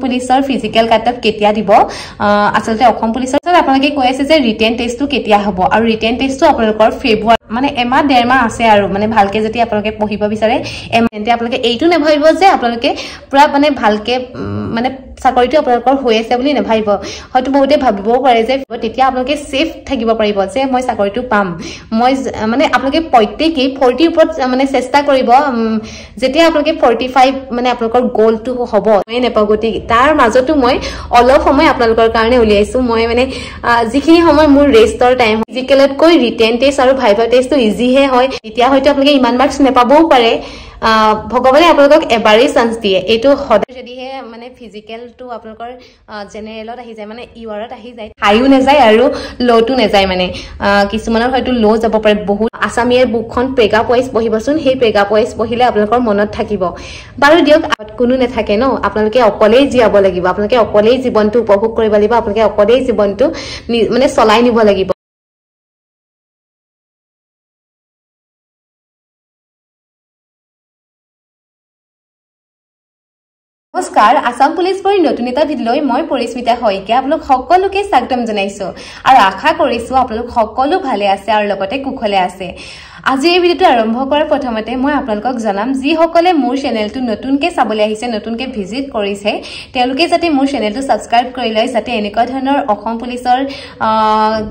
পুলিচৰ physical cut-off কেতিয়া দিব আসলতে অসম পুলিচৰ আপোনালোকে কৈ আছে যে ৰিটেন টেষ্টটো কেতিয়া হ'ব আৰু ৰিটেন টেষ্টটো আপোনালোকৰ ফেব্ৰুৱাৰী মানে এমাহ ডেৰ মাহ আছে আৰু মানে ভালকে যদি আপোনালোকে পঢ়িব বিচাৰে এমতে আপোনালোকে এইটো নেভাবিব যে আপোনালোকে পুৰা মানে ভালকে মানে চাকৰিটো আপোনালোকৰ হৈ আছে বুলি নেভাবিব হয়তো বহুতে ভাবিবও পাৰে যে তেতিয়া আপোনালোকে সেফ থাকিব পাৰিব যে মই চাকৰিটো পাম মই মানে আপোনালোকে প্ৰত্যেকই 40 ওপৰত মানে চেষ্টা কৰিব যেতিয়া আপোনালোকে 45 মানে আপোনালোকৰ গোলটো হ'ব মই নেপাও গতি তাৰ মাজতো মই অলপ সময় আপোনালোকৰ কাৰণে উলিয়াইছো মই মানে যিখিনি সময় মোৰ ৰেষ্টৰ টাইম ফিজিক্যালত কৈ ৰিটেন টেষ্ট আৰু ভাইভা টেষ্টটো ইজি হে হয় এতিয়া হয়তো আপোনালোকে ইমান মাৰ্কস নেপাবও পাৰে ভগৱানে আপোনালোকক এবাৰেই চান্স দিয়ে এটো হদে যদি হে মানে ফিজিক্যালটো আপোনালোকৰ জেনাৰেলত আহি যায় মানে ইউআৰত আহি যায় হাইও নেযায় আৰু লটো নেযায় মানে কিছুমানৰ হয়তো লো যাব পাৰে বহুত আসামিয়াৰ বুকখন পেগাপ ওয়াইজ পঢ়িবচোন সেই পেগাপ ওয়াইজ পঢ়িলে আপোনালোকৰ মনত থাকিব বাৰু দিয়ক কোনো নেথাকে ন আপোনালোকে অকলেই জিয়াব লাগিব আপোনালোকে অকলেই জীৱনটো উপভোগ কৰিব লাগিব আপোনালোকে অকলেই জীৱনটো মানে চলাই নিব লাগিব নমস্কাৰ আসাম পুলিচ পৰি নতুন এটা ভিডিঅ'লৈ মই পৰিস্মিতা হয়কে আপোনালোক সকলোকে স্বাগতম জনাইছো আৰু আশা কৰিছো আপোনালোক সকলো ভালে আছে আৰু লগতে কুশলে আছে আজি এই ভিডিঅ'টো আৰম্ভ কৰাৰ প্ৰথমতে মই আপোনালোকক জনাম যি সকলে মোৰ চেনেলটো নতুনকে চাবলৈ আহিছে নতুনকে ভিজিট কৰিছে তেওঁলোকে যাতে মোৰ চেনেলটো সাবস্ক্ৰাইব কৰি লয় যাতে এনেকুৱা ধৰণৰ অসম পুলিচৰ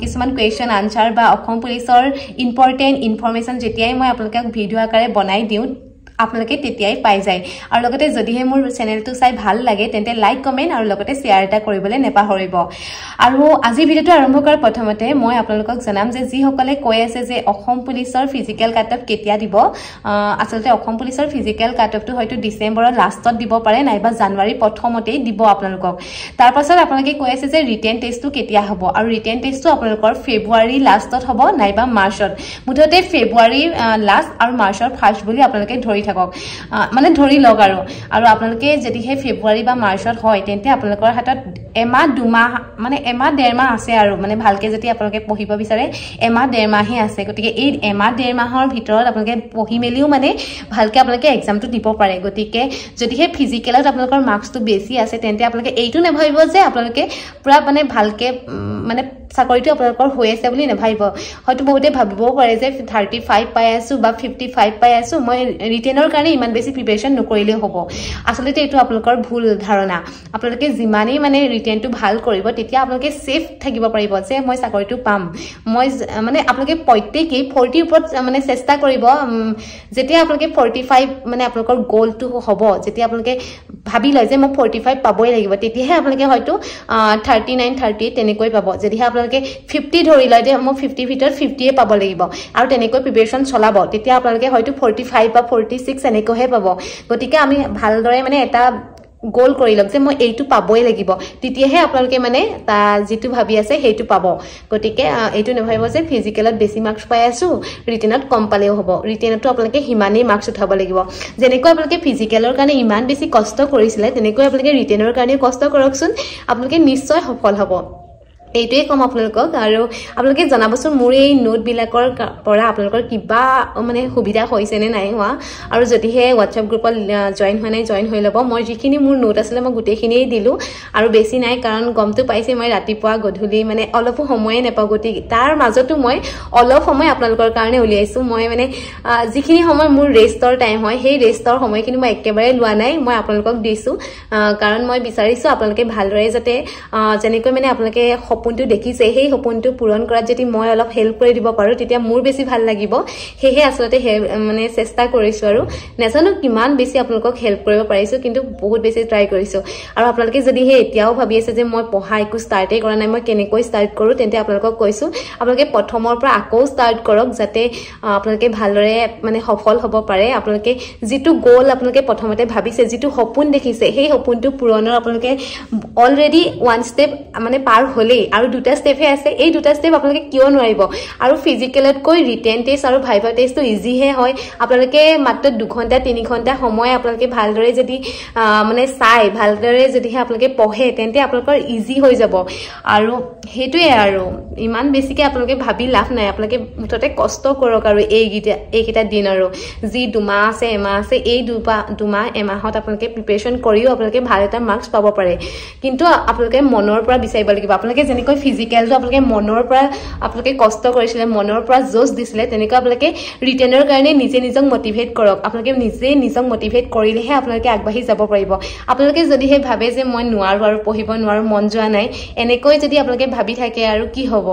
কিছুমান কোৱেশ্চন আনসাৰ বা অসম পুলিচৰ ইম্পৰ্টেন্ট ইনফৰমেশন যেতিয়াই মই আপোনালোকক ভিডিঅ' আকাৰে বনাই দিওঁ আপোনালোকে তেতিয়াই পাই যায় আৰু লগতে যদিহে মোৰ চেনেলটো চাই ভাল লাগে তেন্তে লাইক কমেন্ট আৰু লগতে শেয়াৰ এটা কৰিবলৈ নেপাহৰিব আৰু আজি ভিডিঅ'টো আৰম্ভ কৰাৰ প্ৰথমতে মই আপোনালোকক জনাম যে যি সকলে কৈ আছে যে অসম পুলিচৰ ফিজিক্যাল কাটঅফ কেতিয়া দিব আসলতে অসম পুলিচৰ ফিজিক্যাল কাটঅফটো হয়তো ডিসেম্বৰৰ লাষ্টত দিব পাৰে নাইবা জানুৱাৰী প্ৰথমতেই দিব আপোনালোকক তাৰ পাছত আপোনালোকে কৈ আছে যে ৰিটেন টেষ্টটো কেতিয়া হ'ব আৰু ৰিটেন টেষ্টটো আপোনালোকৰ ফেব্ৰুৱাৰী লাষ্টত হ'ব নাইবা মাৰ্চত মুঠতে ফেব্ৰুৱাৰী লাষ্ট আৰু মাৰ্চৰ ফাৰ্ষ্ট বুলি আপোনালোকে ধৰি থাকক মানে ধৰি লওক আৰু আপোনালোকে যদি হে ফেব্ৰুৱাৰী বা মাৰ্চত হয় তেন্তে আপোনালোকৰ হাতত এমাহ দুমাহ মানে এমাহ ডেৰ মাহ আছে আৰু মানে ভালকে যদি আপোনালোকে পঢ়িব বিচাৰে এমাহ ডেৰ মাহে আছে গতিকে এই এমাহ ডেৰ মাহৰ ভিতৰত আপোনালোকে পঢ়ি মেলিও মানে ভালকে আপোনালোকে এক্সামটো দিব পাৰে গতিকে যদি হে ফিজিক্যালত আপোনালোকৰ মাৰ্কসটো বেছি আছে তেন্তে আপোনালোকে এইটো নেভাবিব যে আপোনালোকে পুৰা মানে ভালকে মানে চাকৰিটো আপোনালোকৰ হৈ আছে বুলি নেভাবিব হয়তো বহুতে ভাবিবও পাৰে যে 35 পাই আছো বা 55 পাই আছো মই ৰিটেনৰ কাৰণে ইমান বেছি প্ৰিপাৰেচন নকৰিলে হ'ব আসলতে এটো আপোনালোকৰ ভুল ধাৰণা আপোনালোকে যিমানেই মানে ৰিটেনটো ভাল কৰিব তেতিয়া আপোনালোকে সেফ থাকিব পাৰিব যে মই চাকৰিটো পাম মই মানে আপোনালোকে প্ৰত্যেকই 40 ওপৰত মানে চেষ্টা কৰিব যেতিয়া আপোনালোকে 45 মানে আপোনালোকৰ গোলটো হ'ব যেতিয়া আপোনালোকে ভাবি লয় যে মই 45 পাবই লাগিব তেতিয়াহে আপোনালোকে হয়তো 39 38 তেনেকৈ পাব যদিহে আপোনালোকে 50 ধৰি লয় যে মই 50 ভিতৰত 50 এ পাব লাগিব আৰু তেনেকৈ প্ৰিপাৰেচন চলাব তেতিয়া আপোনালোকে হয়তো 45 বা 46 এনেকৈহে পাব গতিকে আমি ভালদৰে মানে এটা গোল কৰি লওক যে মই এইটো পাবই লাগিব তেতিয়াহে আপোনালোকে মানে তা যেটো ভাবি আছে হেইটো পাব গতিকে এইটো নেভাবিব যে ফিজিক্যালত বেছি মাৰ্কস পাই আছো ৰিটেনত কম পালেও হ'ব ৰিটেনতো আপোনালোকে হিমানেই মাৰ্কস উঠাব লাগিব যেনেকৈ আপোনালোকে ফিজিক্যালৰ কাৰণে ইমান বেছি কষ্ট কৰিছিলে তেনেকৈ আপোনালোকে ৰিটেনৰ কাৰণে কষ্ট কৰকচোন আপোনালোকে নিশ্চয় সফল হ'ব এইটোৱে কম আপোনালোকক আৰু আপোনালোকে জনাবচোন মোৰ এই নোট বিলাকৰ পৰা আপোনালোকৰ কিবা মানে সুবিধা হৈছে নে নাই হোৱা আৰু যদিহে WhatsApp গ্ৰুপত জয়েন হোৱা নাই জয়েন হৈ ল'ব মই যিখিনি মোৰ নোট আছিল মই গুটেখিনিয়ে দিলো আৰু বেছি নাই কাৰণ গমটো পাইছে মই ৰাতিপুৱা গধূলি মানে অলপ সময়ে নেপাও গতি তাৰ মাজতো মই অলপ সময় আপোনালোকৰ কাৰণে উলিয়াইছো মই মানে যিখিনি সময় মোৰ ৰেষ্টৰ টাইম হয় সেই ৰেষ্টৰ সময়খিনি মই একেবাৰে লোৱা নাই মই আপোনালোকক দিছো কাৰণ মই বিচাৰিছো আপোনালোকে ভালদৰে যাতে যেনেকৈ মানে আপোনালোকে সপোনটো দেখিছে সেই সপোনটো পূৰণ কৰাত যদি মই অলপ হেল্প কৰি দিব পাৰো তেতিয়া মোৰ বেছি ভাল লাগিব হেহে আসলতে মানে চেষ্টা কৰিছো আৰু নেজানো কিমান বেছি আপোনালোকক হেল্প কৰিব পাৰিছো কিন্তু বহুত বেছি ট্ৰাই কৰিছো আৰু আপোনালোকে যদি হে এতিয়াও ভাবি আছে যে মই পঢ়া একো ষ্টাৰ্টে কৰা নাই মই কেনেকৈ ষ্টাৰ্ট কৰো তেন্তে আপোনালোকক কৈছো আপোনালোকে প্ৰথমৰ পৰা আকৌ ষ্টাৰ্ট কৰক যাতে আপোনালোকে ভালদৰে মানে সফল হ'ব পাৰে আপোনালোকে যেটো গোল আপোনালোকে প্ৰথমতে ভাবিছে যেটো সপোন দেখিছে সেই সপোনটো পূৰণৰ আপোনালোকে অলৰেডি ওৱান ষ্টেপ মানে পাৰ হ'লেই আৰু দুটা ষ্টেপহে আছে এই দুটা ষ্টেপ আপোনালোকে কিয় নোৱাৰিব আৰু ফিজিকেলতকৈ ৰিটেন টেষ্ট আৰু ভাইভা টেষ্টটো ইজিহে হয় আপোনালোকে মাত্ৰ 2 ঘণ্টা 3 ঘণ্টা সময় আপোনালোকে ভালদৰে যদি মানে চাই ভালদৰে যদিহে আপোনালোকে পঢ়ে তেন্তে আপোনালোকৰ ইজি হৈ যাব আৰু হেতুৱে আৰু ইমান বেছিকে আপোনালোকে ভাবি লাভ নাই আপোনালোকে মুঠতে কষ্ট কৰক আৰু এইকেইটা দিন আৰু যি 2 মাহ আছে এমাহ আছে এই 2 মাহ এমাহত আপোনালোকে প্ৰিপাৰেচন কৰিও আপোনালোকে ভাল এটা মাৰ্কছ পাব পাৰে কিন্তু আপোনালোকে মনৰ পৰা বিচাৰিব লাগিব আপোনালোকে যেনেকৈ ফিজিকেলটো আপোনালোকে মনৰ পৰা আপোনালোকে কষ্ট কৰিছিলে মনৰ পৰা জোশ দিছিলে তেনেকৈ আপোনালোকে ৰিটেনৰ কাৰণে নিজে নিজক মটিভেট কৰক আপোনালোকে নিজে নিজক মটিভেট কৰিলেহে আপোনালোকে আগবাঢ়ি যাব পাৰিব আপোনালোকে যদিহে ভাবে যে মই নোৱাৰো আৰু পঢ়িব নোৱাৰো মন যোৱা নাই এনেকৈ যদি আপোনালোকে ভাবি থাকে আৰু কি হ'ব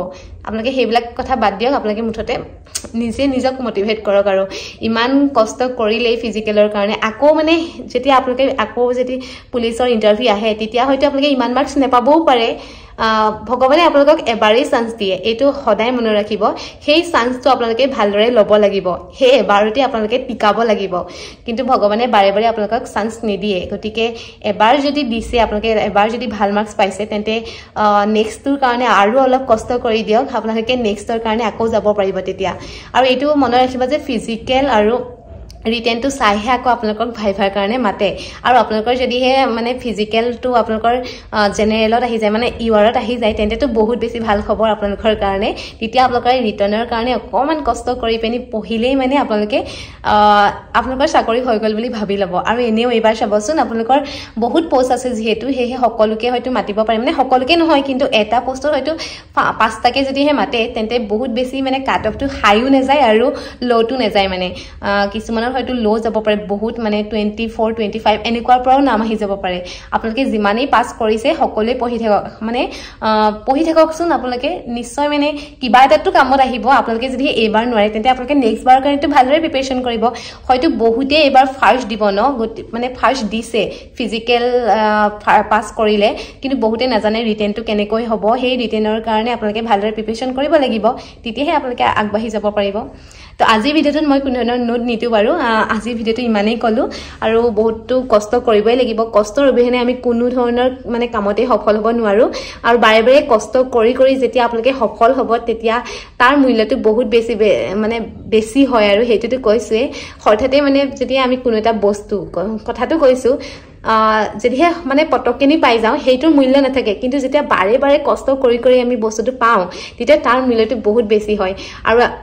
আপোনালোকে সেইবিলাক কথা বাদ দিয়ক আপোনালোকে মুঠতে নিজে নিজক মটিভেট কৰক আৰু ইমান কষ্ট কৰিলে ফিজিকেলৰ কাৰণে আকৌ মানে যেতিয়া আপোনালোকে আকৌ যদি পুলিচৰ ইন্টাৰভিউ আহে তেতিয়া হয়তো আপোনালোকে ইমান মাৰ্কছ নেপাবও পাৰে ভগৱানে আপোনালোকক এবাৰেই চান্স দিয়ে এইটো সদায় মনত ৰাখিব সেই চান্সটো আপোনালোকে ভালদৰে ল'ব লাগিব সেই এবাৰতে আপোনালোকে টিকাব লাগিব কিন্তু ভগৱানে বাৰে বাৰে আপোনালোকক চান্স নিদিয়ে গতিকে এবাৰ যদি দিছে আপোনালোকে এবাৰ যদি ভাল মাৰ্কছ পাইছে তেন্তে নেক্সটৰ কাৰণে আৰু অলপ কষ্ট কৰি দিয়ক আপোনালোকে নেক্সটৰ কাৰণে আকৌ যাব পাৰিব তেতিয়া আৰু এইটো মনত ৰাখিব যে ফিজিকেল আৰু ৰিটেনটো চাইহে আকৌ আপোনালোকক ভাইভাৰ কাৰণে মাতে আৰু আপোনালোকৰ যদিহে মানে ফিজিকেলটো আপোনালোকৰ জেনেৰেলত আহি যায় মানে ইউআৰত আহি যায় তেন্তেতো বহুত বেছি ভাল খবৰ আপোনালোকৰ কাৰণে তেতিয়া আপোনালোকৰ ৰিটাৰ্ণৰ কাৰণে অকমান কষ্ট কৰি পেনি পঢ়িলেই মানে আপোনালোকে আপোনালোকৰ চাকৰি হৈ গ'ল বুলি ভাবি ল'ব আৰু এনেও এইবাৰ চাবচোন আপোনালোকৰ বহুত পোষ্ট আছে যিহেতু সেয়ে সকলোকে হয়তো মাতিব পাৰে মানে সকলোকে নহয় কিন্তু এটা পোষ্টত হয়তো 5টাকে যদিহে মাতে তেন্তে বহুত বেছি মানে কাট অফটো হাইও নাযায় আৰু লটো নাযায় মানে কিছুমানৰ হয়তো লো যাব পাৰে বহুত মানে 24 25 এনেকুৱাৰ পৰাও নাম আহি যাব পাৰে আপোনালোকে যিমানেই পাস কৰিছে সকলোৱে পঢ়ি থাকক মানে পঢ়ি থাককচোন আপোনালোকে নিশ্চয় মানে কিবা এটাটো কামত আহিব আপোনালোকে যদি এবাৰ নোৱাৰে তেন্তে আপোনালোকে নেক্সট বাৰ কাৰণেটো ভালদৰে প্ৰিপাৰেচন কৰিব হয়তো বহুতে এবাৰ ফাৰ্স্ট দিব ন মানে ফাৰ্স্ট দিছে ফিজিকেল পাস কৰিলে কিন্তু বহুতে নাজানে ৰিটেনটো কেনেকৈ হ'ব সেই ৰিটেনৰ কাৰণে আপোনালোকে ভালদৰে প্ৰিপাৰেচন কৰিব লাগিব তেতিয়াহে আপোনালোকে আগবাঢ়ি যাব পাৰিব তো আজিৰ ভিডিঅ'টোত মই কোনো ধৰণৰ নোট নিতু বাৰু আজিৰ ভিডিঅ'টো ইমানেই কলো আৰু বহুতো কষ্ট কৰিবই লাগিব কষ্টৰ অবিহনে আমি কোনো ধৰণৰ মানে কামতে সফল হ'ব নোৱাৰো আৰু বাৰে বাৰে কষ্ট কৰি কৰি যেতিয়া আপোনালোকে সফল হ'ব তেতিয়া তাৰ মূল্যটো বহুত বেছি মানে বেছি হয় আৰু হেতুটো কৈছোৱে হঠাতে মানে যেতিয়া আমি কোনো এটা বস্তু কথাটো কৈছো যদিহে মানে পটককেনি পাই যাওঁ সেইটোৰ মূল্য নাথাকে কিন্তু যেতিয়া বাৰে বাৰে কষ্ট কৰি কৰি আমি বস্তুটো পাওঁ তেতিয়া তাৰ মূল্যটো বহুত বেছি হয়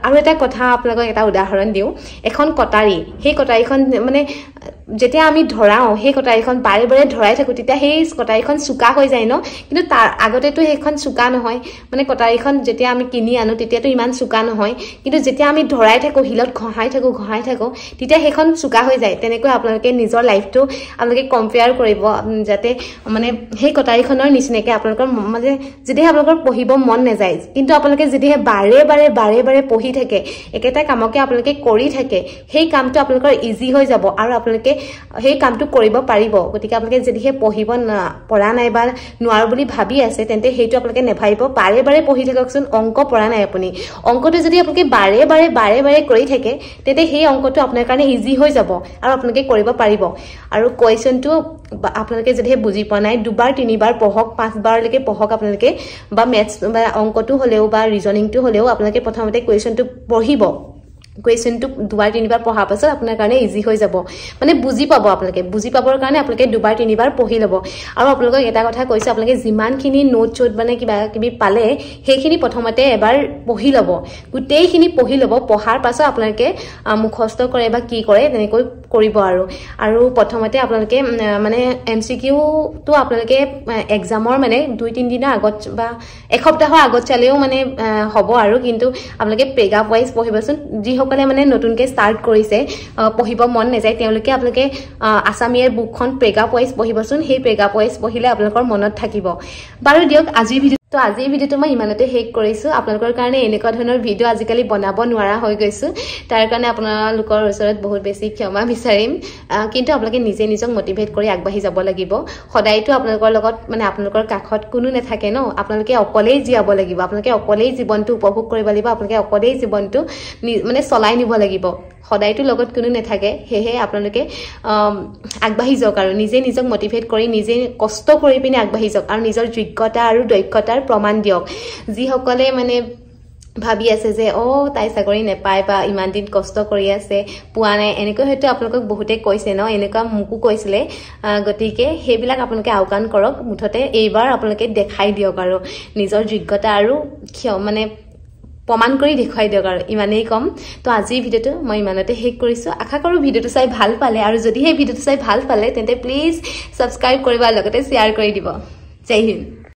আৰু এটা কথা আপোনালোকক এটা উদাহৰণ দিওঁ এখন কটাৰী সেই কটাৰীখন মানে যেতিয়া আমি ধৰাও সেই কটাৰীখন বাৰে বাৰে ধৰাই থাকো তেতিয়া সেই কটাৰীখন চুকা হৈ যায় ন কিন্তু তাৰ আগতেতো সেইখন চুকা নহয় মানে কটাৰীখন যেতিয়া আমি কিনি আনো তেতিয়াতো ইমান চুকা নহয় কিন্তু যেতিয়া আমি ধৰাই থাকো হিলত ঘহাই থাকো তেতিয়া সেইখন চুকা হৈ যায় তেনেকৈ আপোনালোকে নিজৰ লাইফটো আপোনালোকে কম্পেয়াৰ কৰিব যাতে মানে সেই কটাৰীখনৰ নিচিনাকৈ আপোনালোকৰ মানে যদিহে আপোনালোকৰ পঢ়িব মন নাযায় কিন্তু আপোনালোকে যদিহে বাৰে বাৰে পঢ়ি থাকে একেটা কামকে আপোনালোকে কৰি থাকে সেই কামটো আপোনালোকৰ ইজি হৈ যাব আৰু আপোনালোকে সেই কামটো কৰিব পাৰিব গতিকে আপোনালোকে যদিহে পঢ়িব পৰা নাই বা নোৱাৰো বুলি ভাবি আছে তেন্তে সেইটো আপোনালোকে নেভাবিব বাৰে বাৰে পঢ়ি থাককচোন অংক পৰা নাই আপুনি অংকটো যদি আপোনালোকে বাৰে বাৰে কৰি থাকে তেন্তে সেই অংকটো আপোনাৰ কাৰণে ইজি হৈ যাব আৰু আপোনালোকে কৰিব পাৰিব আৰু কুৱেশ্যনটো আপোনালোকে যদিহে বুজি পোৱা নাই 2বাৰ 3বাৰ পঢ়ক 5বাৰলৈকে পঢ়ক আপোনালোকে বা মেথছ বা অংকটো হ'লেও বা ৰিজনিংটো হ'লেও আপোনালোকে প্ৰথমতে কুৱেশ্যনটো পঢ়িব কুৱেশ্যনটো 2বাৰ 3বাৰ পঢ়াৰ পাছত আপোনাৰ কাৰণে ইজি হৈ যাব মানে বুজি পাব আপোনালোকে বুজি পাবৰ কাৰণে আপোনালোকে 2বাৰ 3বাৰ পঢ়ি ল'ব আৰু আপোনালোকক এটা কথা কৈছো আপোনালোকে যিমানখিনি নোট চোট মানে কিবা কিবি পালে সেইখিনি প্ৰথমতে এবাৰ পঢ়ি ল'ব গোটেইখিনি পঢ়ি ল'ব পঢ়াৰ পাছত আপোনালোকে মুখস্থ কৰে বা কি কৰে তেনেকৈ কৰিব আৰু প্ৰথমতে আপোনালোকে মানে এমচিকিউটো আপোনালোকে এক্সামৰ মানে 2-3 দিনৰ আগত বা এসপ্তাহৰ আগত চালেও মানে হ'ব আৰু কিন্তু আপোনালোকে পেগাপ ওয়াইজ পঢ়িবচোন যিসকলে মানে নতুনকৈ ষ্টাৰ্ট কৰিছে পঢ়িব মন নাযায় তেওঁলোকে আপোনালোকে আসামীৰ বুকখন পেগাপ ওয়াইজ পঢ়িবচোন সেই পেগাপ ওয়াইজ পঢ়িলে আপোনালোকৰ মনত থাকিব বাৰু দিয়ক আজিৰ ভিডিঅ'টো মই ইমানতে শেষ কৰিছো আপোনালোকৰ কাৰণে এনেকুৱা ধৰণৰ ভিডিঅ' আজিকালি বনাব নোৱাৰা হৈ গৈছো তাৰ কাৰণে আপোনালোকৰ ওচৰত বহুত বেছি ক্ষমা বিচাৰিম কিন্তু আপোনালোকে নিজে নিজক মটিভেট কৰি আগবাঢ়ি যাব লাগিব সদায়তো আপোনালোকৰ লগত মানে আপোনালোকৰ কাখত কোনো নাথাকে ন আপোনালোকে অকলেই জীয়াব লাগিব আপোনালোকে অকলেই জীৱনটো উপভোগ কৰিব লাগিব আপোনালোকে অকলেই জীৱনটো মানে চলাই নিব লাগিব সদায়তো লগত কোনো নাথাকে হেহে আপোনালোকে আগবাঢ়ি যাওক আৰু নিজে নিজক মটিভেট কৰি নিজে কষ্ট কৰি পিনে আগবাঢ়ি যাওক আৰু নিজৰ যোগ্যতা আৰু দক্ষতাৰ তাৰ প্ৰমাণ দিয়ক যিসকলে মানে ভাবি আছে যে তাই চাকৰি নেপায় বা ইমান দিন কষ্ট কৰি আছে পোৱা নাই এনেকৈ হয়তো আপোনালোকক বহুতে কৈছে ন এনেকুৱা মোকো কৈছিলে গতিকে সেইবিলাক আপোনালোকে আওকাণ কৰক মুঠতে এইবাৰ আপোনালোকে দেখাই দিয়ক আৰু নিজৰ যোগ্যতা আৰু মানে প্ৰমাণ কৰি দেখুৱাই দিয়ক আৰু ইমানেই কম তো আজিৰ ভিডিঅ'টো মই ইমানতে শেষ কৰিছোঁ আশা কৰোঁ ভিডিঅ'টো চাই ভাল পালে আৰু যদি সেই ভিডিঅ'টো চাই ভাল পালে তেন্তে প্লিজ ছাবস্ক্ৰাইব কৰিব আৰু লগতে শ্বেয়াৰ কৰি দিব জয় হিন্দ